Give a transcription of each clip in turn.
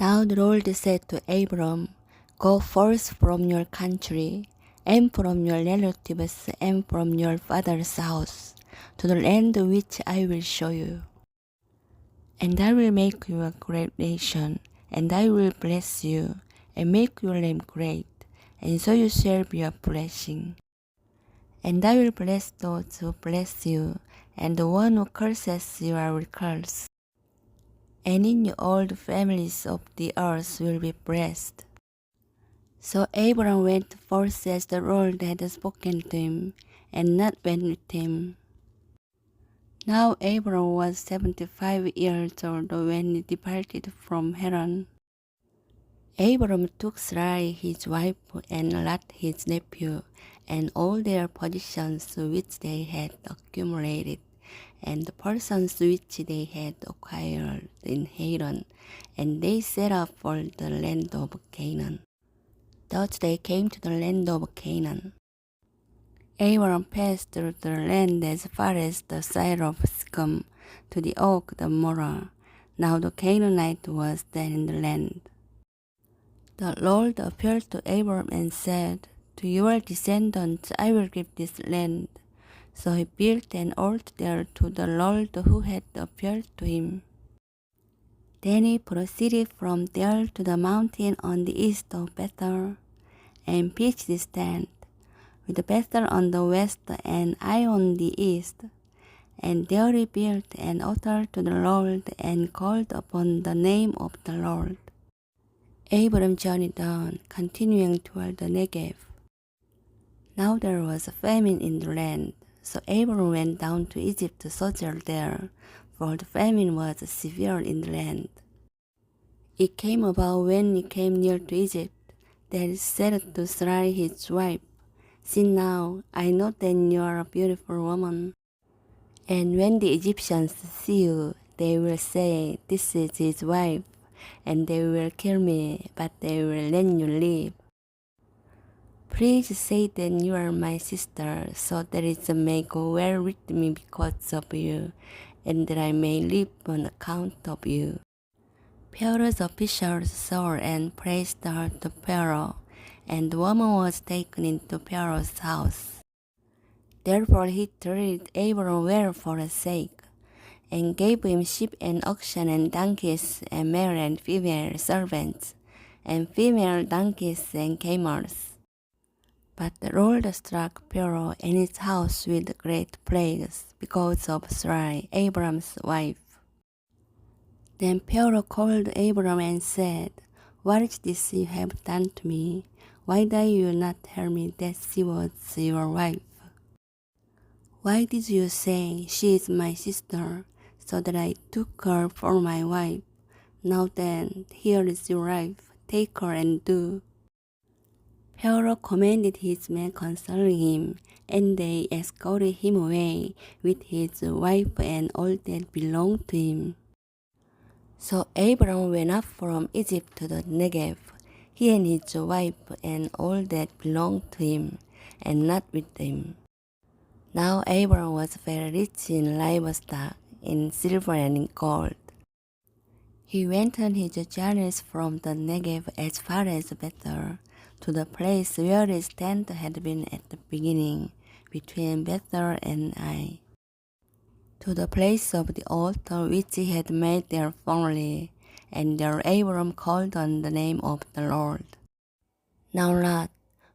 Now the Lord said to Abram, Go forth from your country, and from your relatives, and from your father's house, to the land which I will show you. And I will make you a great nation, and I will bless you, and make your name great, and so you shall be a blessing. And I will bless those who bless you, and the one who curses you I will curse. And in you all the families of the earth will be blessed. So Abram went forth as the Lord had spoken to him, and Lot went with him. Now Abram was 75 years old when he departed from Haran. Abram took Sarai his wife, and Lot his nephew, and all their possessions which they had accumulated, and the persons which they had acquired in Haran, and they set out for the land of Canaan. Thus they came to the land of Canaan. Abram passed through the land as far as the side of Shechem, to the oak of Morah. Now the Canaanite was then in the land. The Lord appeared to Abram and said, To your descendants I will give this land. So he built an altar there to the Lord who had appeared to him. Then he proceeded from there to the mountain on the east of Bethel, and pitched his tent, with Bethel on the west and Ai on the east. And there he built an altar to the Lord, and called upon the name of the Lord. Abram journeyed on, continuing toward the Negev. Now there was a famine in the land, so Abram went down to Egypt to sojourn there, for the famine was severe in the land. It came about when he came near to Egypt, that he said to Sarai his wife, See now, I know that you are a beautiful woman. And when the Egyptians see you, they will say, This is his wife, and they will kill me, but they will let you live. Please say that you are my sister, so that it may go well with me because of you, and that I may live on account of you. Pharaoh's officials saw her and praised her to Pharaoh, and the woman was taken into Pharaoh's house. Therefore he treated Abram well for her sake, and gave him sheep and oxen and donkeys and male and female servants, and female donkeys and camels. But the Lord struck Pharaoh and his house with great plagues because of Sarai, Abram's wife. Then Pharaoh called Abram and said, What is this you have done to me? Why did you not tell me that she was your wife? Why did you say, She is my sister, so that I took her for my wife? Now then, here is your wife, take her and do. Pharaoh commanded his men concerning him, and they escorted him away with his wife and all that belonged to him. So Abram went up from Egypt to the Negev, he and his wife and all that belonged to him, and Lot with him. Now Abram was very rich in livestock, in silver and in gold. He went on his journeys from the Negev as far as Bethel, to the place where his tent had been at the beginning, between Bethel and Ai, to the place of the altar which he had made there formerly, and there Abram called on the name of the Lord. Now Lot,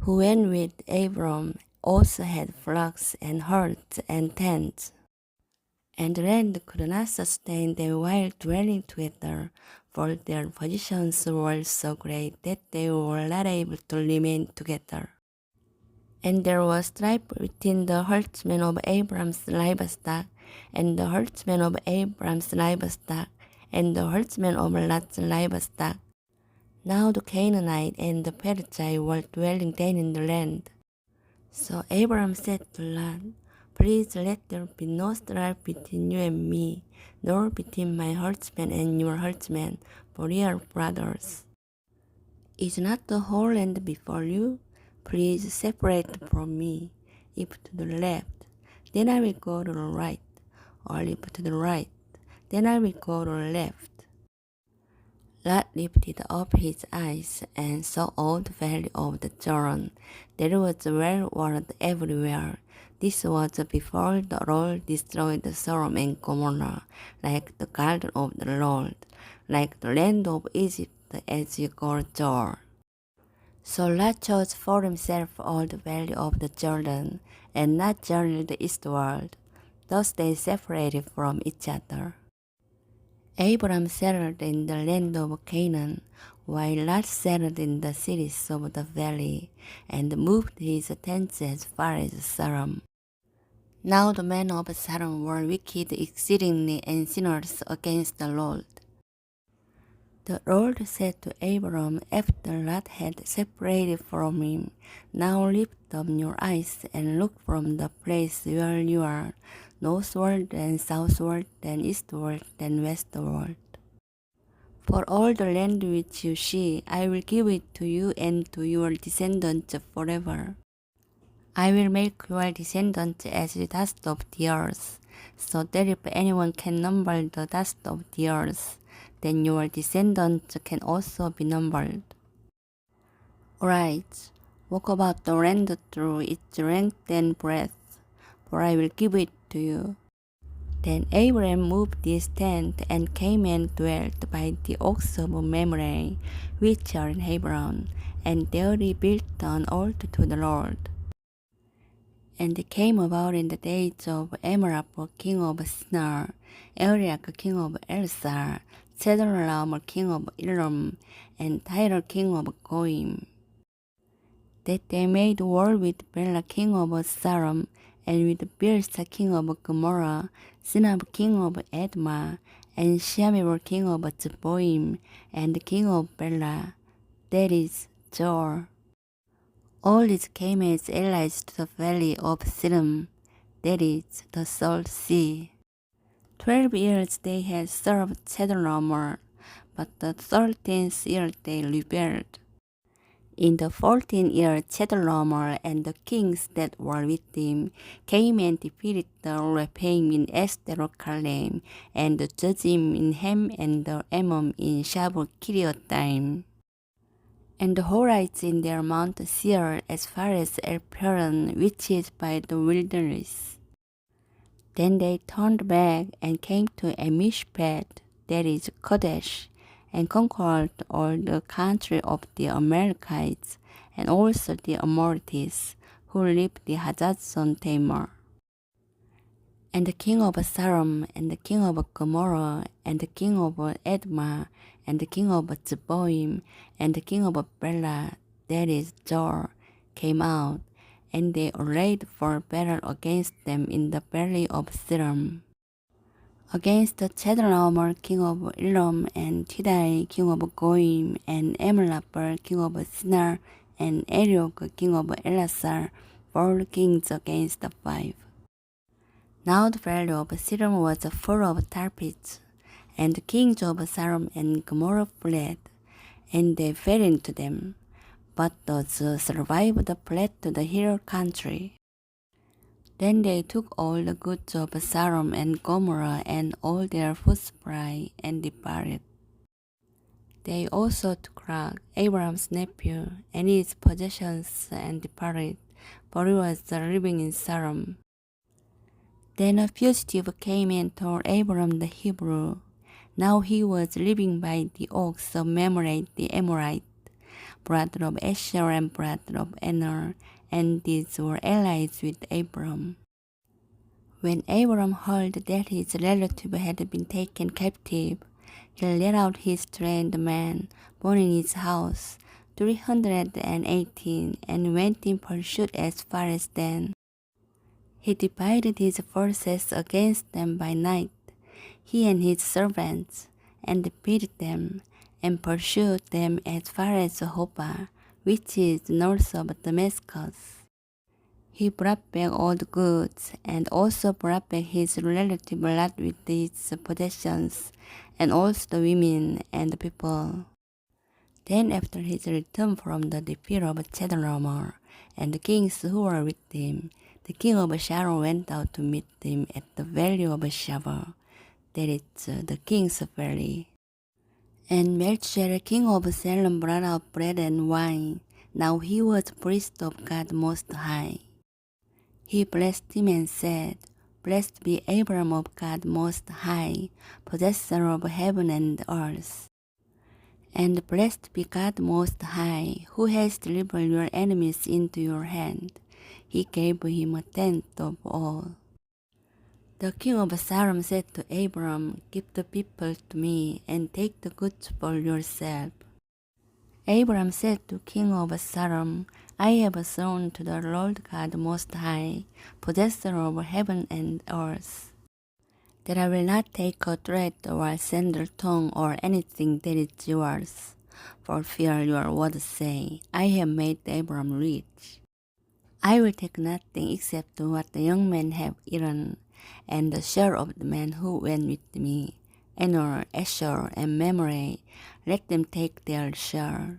who went with Abram, also had flocks and herds and tents, and the land could not sustain them while dwelling together, for their possessions were so great that they were not able to remain together. And there was strife between the herdsmen of Abram's livestock, and the herdsmen of Abram's livestock, and the herdsmen of Lot's livestock. Now the Canaanite and the Perizzite were dwelling then in the land. So Abram said to Lot, Please let there be no strife between you and me, nor between my herdsmen and your herdsmen, for we are brothers. Is not the whole land before you? Please separate from me. If to the left, then I will go to the right, or if to the right, then I will go to the left. Lot lifted up his eyes and saw all the valley of the Jordan. There was well water everywhere. This was before the Lord destroyed Sodom and Gomorrah, like the garden of the Lord, like the land of Egypt as you go Jordan. So Lot chose for himself all the valley of the Jordan, and not journeyed eastward. Thus they separated from each other. Abram settled in the land of Canaan, while Lot settled in the cities of the valley, and moved his tents as far as Sodom. Now the men of Sodom were wicked exceedingly and sinners against the Lord. The Lord said to Abram after Lot had separated from him, Now lift up your eyes and look from the place where you are, northward and southward and eastward and westward. For all the land which you see, I will give it to you and to your descendants forever. I will make your descendants as the dust of the earth, so that if anyone can number the dust of the earth, then your descendants can also be numbered. Arise, walk about the land through its length and breadth, for I will give it to you. Then Abram moved his tent and came and dwelt by the oaks of Mamre, which are in Hebron, and there he built an altar to the Lord. And it came about in the days of Amraphel king of Shinar, Eliak king of Elsar, Chedorlaomer king of Elam, and Tyre king of Goim, that they made war with Bela king of Sodom, and with Birsa king of Gomorrah, Sinab king of Admah, and Shemeber king of Zeboim, and the king of Bela, that is, Jor. All these came as allies to the valley of Siddim, that is, the Salt Sea. 12 years they had served Chedorlaomer, but the 13th year they rebelled. In the 14th year, Chedorlaomer and the kings that were with him came and defeated the Rephaim in Esterokalem, and the Judgim in Ham, and the Ammon in Shavor Kiriothaim, and the Horites in their Mount Seir as far as El-Paran, which is by the wilderness. Then they turned back and came to Amishpad, that is Kadesh, and conquered all the country of the Amalekites, and also the Amorites, who lived in Hazazon Tamar. And the king of Sodom, and the king of Gomorrah, and the king of Admah, and the king of Zeboim, and the king of Bela, that is Jor, came out, and they arrayed for battle against them in the valley of Siddim. Against the Chedorlaomer king of Elam, and Tidai king of Goim, and Amraphel king of Shinar, and Ariok king of Elasar, 4 kings against the 5. Now the valley of Siddim was full of tar pits, and the kings of Sodom and Gomorrah fled, and they fell into them. But those survived fled to the hill country. Then they took all the goods of Sodom and Gomorrah and all their food supply and departed. They also took Lot, Abram's nephew, and his possessions and departed, for he was living in Sodom. Then a fugitive came and told Abram the Hebrew. Now he was living by the oaks of Mamre the Amorite, brother of Asher and brother of Aner, and these were allies with Abram. When Abram heard that his relative had been taken captive, he led out his trained men, born in his house, 318, and went in pursuit as far as Dan. He divided his forces against them by night, he and his servants, and defeated them, and pursued them as far as Hobah, which is north of Damascus. He brought back all the goods, and also brought back his relative Lot with his possessions, and also the women and the people. Then after his return from the defeat of Chedorlaomer, and the kings who were with him, the king of Sharon went out to meet him at the valley of Shavor, that is the king's valley. And Melchizedek, king of Salem, brought out bread and wine. Now he was priest of God Most High. He blessed him and said, Blessed be Abram of God Most High, possessor of heaven and earth. And blessed be God Most High, who has delivered your enemies into your hand. He gave him a tenth of all. The king of Sarai said to Abram, Give the people to me, and take the goods for yourself. Abram said to king of Sarai, I have sworn to the Lord God Most High, possessor of heaven and earth, that I will not take a thread or sandal tongue or anything that is yours, for fear your words say, I have made Abram rich. I will take nothing except what the young men have eaten, and the share of the men who went with me, Enor, Asher, and Mamre, let them take their share.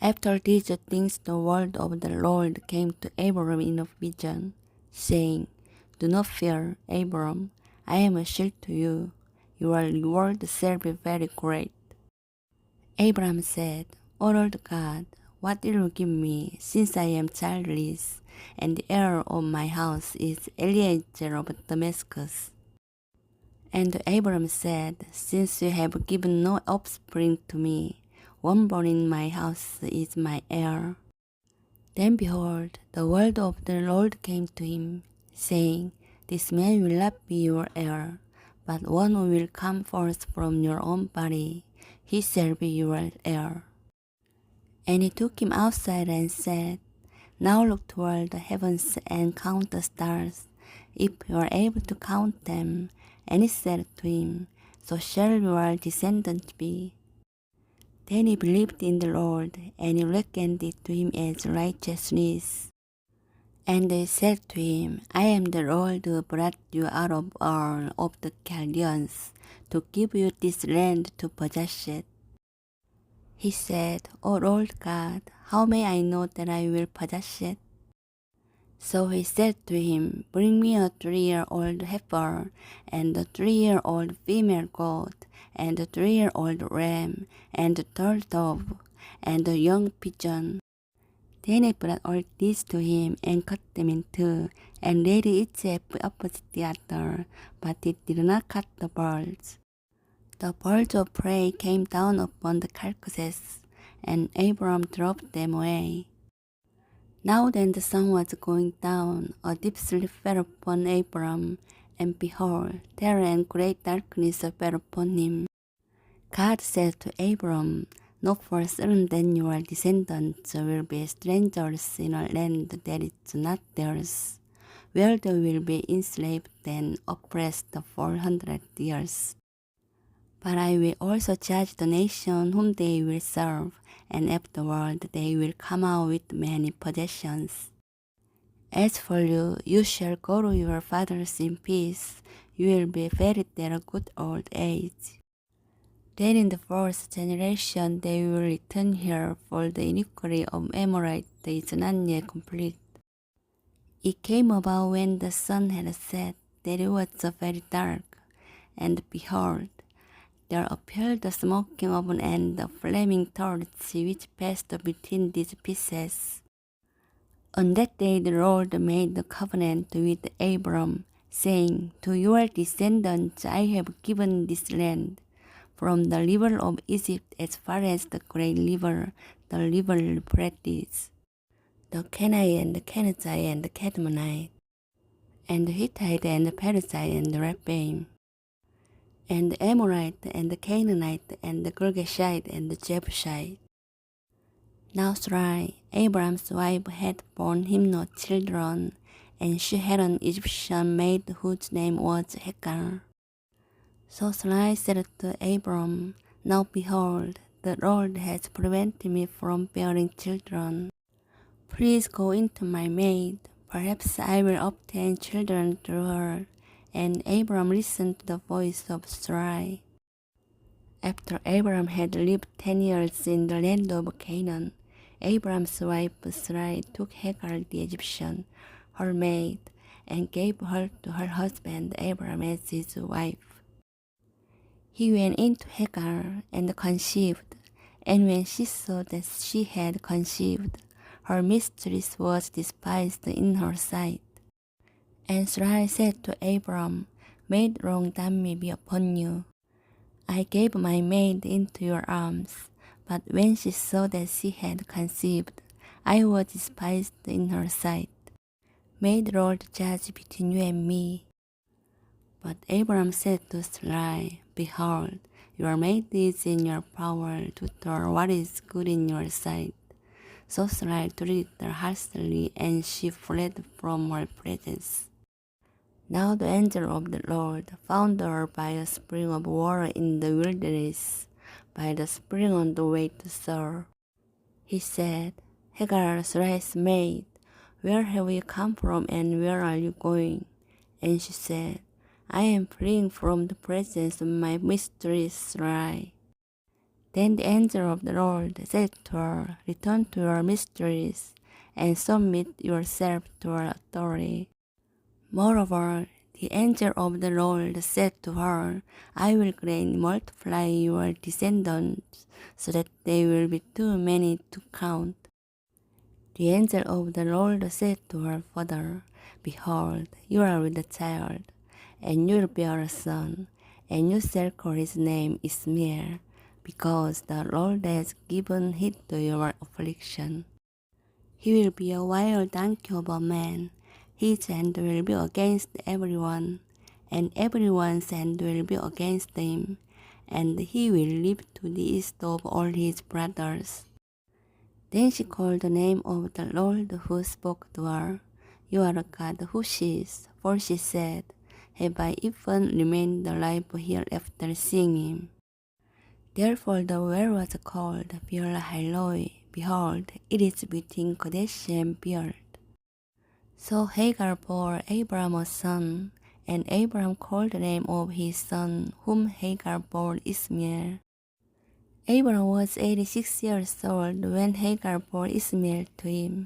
After these things the word of the Lord came to Abram in a vision, saying, Do not fear, Abram, I am a shield to you. Your reward shall be very great. Abram said, O Lord God, what will you give me, since I am childless, and the heir of my house is Eliezer of Damascus? And Abram said, Since you have given no offspring to me, one born in my house is my heir. Then behold, the word of the Lord came to him, saying, This man will not be your heir, but one who will come forth from your own body, he shall be your heir. And he took him outside and said, Now look toward the heavens and count the stars, if you are able to count them. And he said to him, So shall your descendants be. Then he believed in the Lord, and he reckoned it to him as righteousness. And they said to him, I am the Lord who brought you out of Ur of the Chaldeans, to give you this land to possess it. He said, O Lord God, how may I know that I will possess it? So he said to him, Bring me a 3-year-old heifer, and a 3-year-old female goat, and a 3-year-old ram, and a turtle dove, and a young pigeon. Then he brought all these to him, and cut them in two, and laid each opposite the other, but he did not cut the birds. The birds of prey came down upon the carcasses, and Abram drove them away. Now then the sun was going down, a deep sleep fell upon Abram, and behold, terror and great darkness fell upon him. God said to Abram, Know for certain that your descendants will be strangers in a land that is not theirs, where they will be enslaved and oppressed 400 years. But I will also judge the nation whom they will serve, and afterward they will come out with many possessions. As for you, you shall go to your fathers in peace. You will be buried at a good old age. Then in the fourth generation they will return here, for the iniquity of Amorite is not yet complete. It came about when the sun had set that it was very dark, and behold, there appeared the smoking oven and the flaming torch which passed between these pieces. On that day the Lord made the covenant with Abram, saying, To your descendants I have given this land, from the river of Egypt as far as the great river, the river Euphrates, the Canaanite and the Kenizzite and the Cadmonite, and the Hittite and the Perizzite and the Rephaim, and the Amorite, and the Canaanite, and the Girgashite, and the Jebusite. Now Sarai, Abram's wife, had borne him no children, and she had an Egyptian maid whose name was Hagar. So Sarai said to Abram, Now behold, the Lord has prevented me from bearing children. Please go into my maid, perhaps I will obtain children through her. And Abram listened to the voice of Sarai. After Abram had lived 10 years in the land of Canaan, Abram's wife Sarai took Hagar the Egyptian, her maid, and gave her to her husband Abram as his wife. He went into Hagar and conceived, and when she saw that she had conceived, her mistress was despised in her sight. And Sarai said to Abram, May the wrong dammy be upon you. I gave my maid into your arms, but when she saw that she had conceived, I was despised in her sight. May the Lord judge between you and me. But Abram said to Sarai, Behold, your maid is in your power to do what is good in your sight. So Sarai treated her harshly, and she fled from her presence. Now the angel of the Lord found her by a spring of water in the wilderness, by the spring on the way to Shur. He said, Hagar, Sarai's maid, where have you come from and where are you going? And she said, I am fleeing from the presence of my mistress Sarai. Then the angel of the Lord said to her, Return to your mistress, and submit yourself to her authority. Moreover, the angel of the Lord said to her, I will greatly multiply your descendants, so that they will be too many to count. The angel of the Lord said to her father, Behold, you are with a child, and you will bear a son, and you shall call his name Ishmael, because the Lord has given heed to your affliction. He will be a wild donkey of a man. His hand will be against everyone, and everyone's hand will be against him, and he will live to the east of all his brothers. Then she called the name of the Lord who spoke to her. You are a God who sees, for she said, Have I even remained alive here after seeing him? Therefore the well was called Beer-lahai-roi. Behold, it is between Kadesh and Beer. So Hagar bore Abram a son, and Abram called the name of his son, whom Hagar bore Ishmael. Abram was 86 years old when Hagar bore Ishmael to him.